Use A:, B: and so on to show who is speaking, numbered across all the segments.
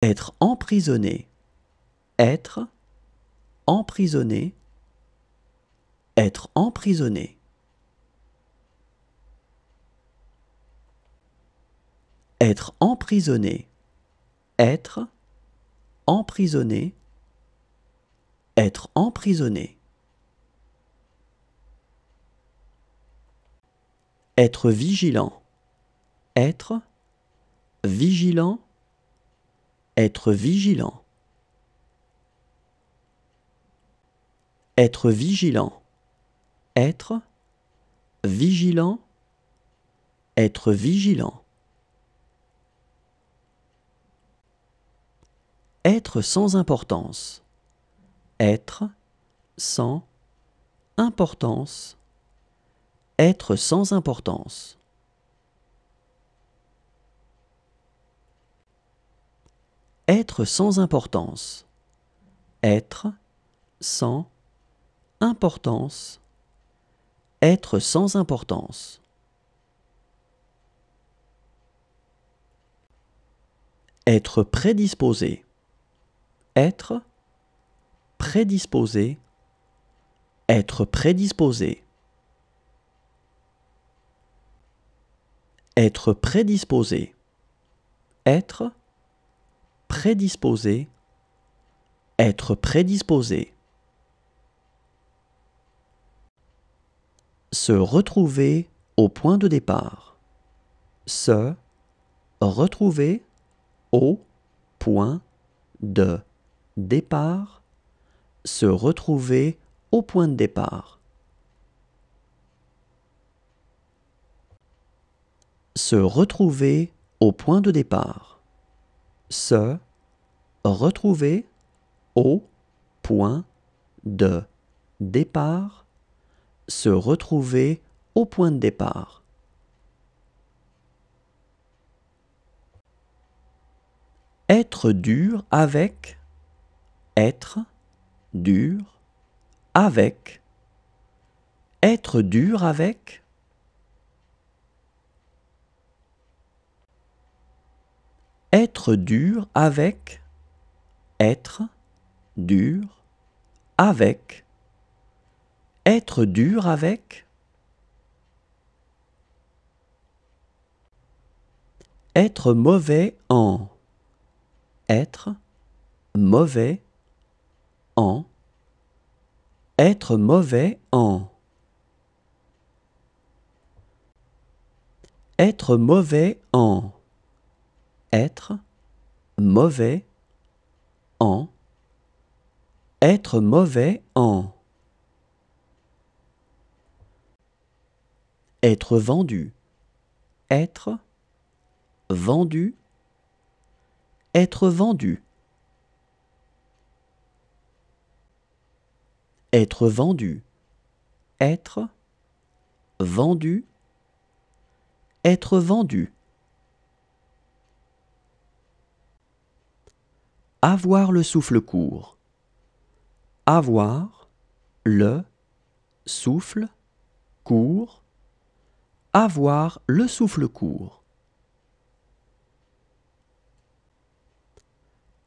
A: Être emprisonné. Être emprisonné. Être emprisonné. Être emprisonné. Être emprisonné. Être emprisonné. Être vigilant. Être vigilant. Être vigilant. Être vigilant. Être vigilant. Être vigilant. Être sans importance. Être sans importance. Être sans importance. Être sans importance. Être sans importance. Être sans importance. Être prédisposé. Être prédisposé. Être prédisposé. Être prédisposé. Être prédisposé. Être prédisposé. Se retrouver au point de départ. Se retrouver au point de départ. Se retrouver au point de départ. Se retrouver au point de départ. Se retrouver au point de départ. Se retrouver au point de départ. Être dur avec. Être dur avec. Être dur avec. Être dur avec. Être dur avec. Être dur avec. Être mauvais en. Être mauvais en. Être mauvais en. Être mauvais en. Être mauvais en. Être mauvais en. Être vendu. Être vendu. Être vendu. Être vendu. Être vendu. Être vendu. Avoir le souffle court. Avoir le souffle court. Avoir le souffle court.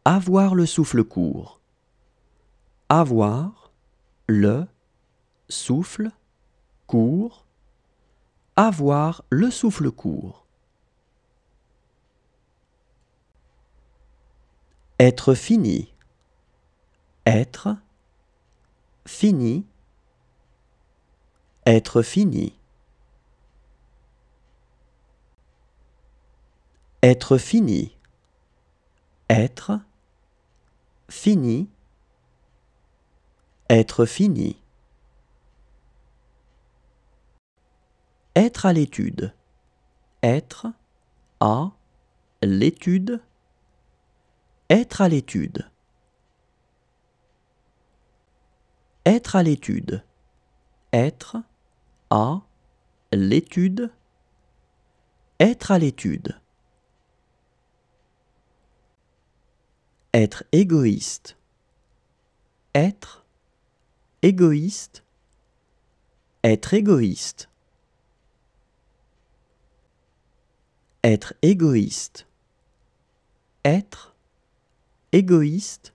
A: Avoir le souffle court. Avoir le souffle court. Avoir le souffle court. Être fini. Être fini. Être fini. Être fini. Être fini. Être fini. Être à l'étude. Être à l'étude. Être à l'étude. Être à l'étude. Être à l'étude. Être à l'étude. Être égoïste. Être égoïste. Être égoïste. Être égoïste. Être égoïste,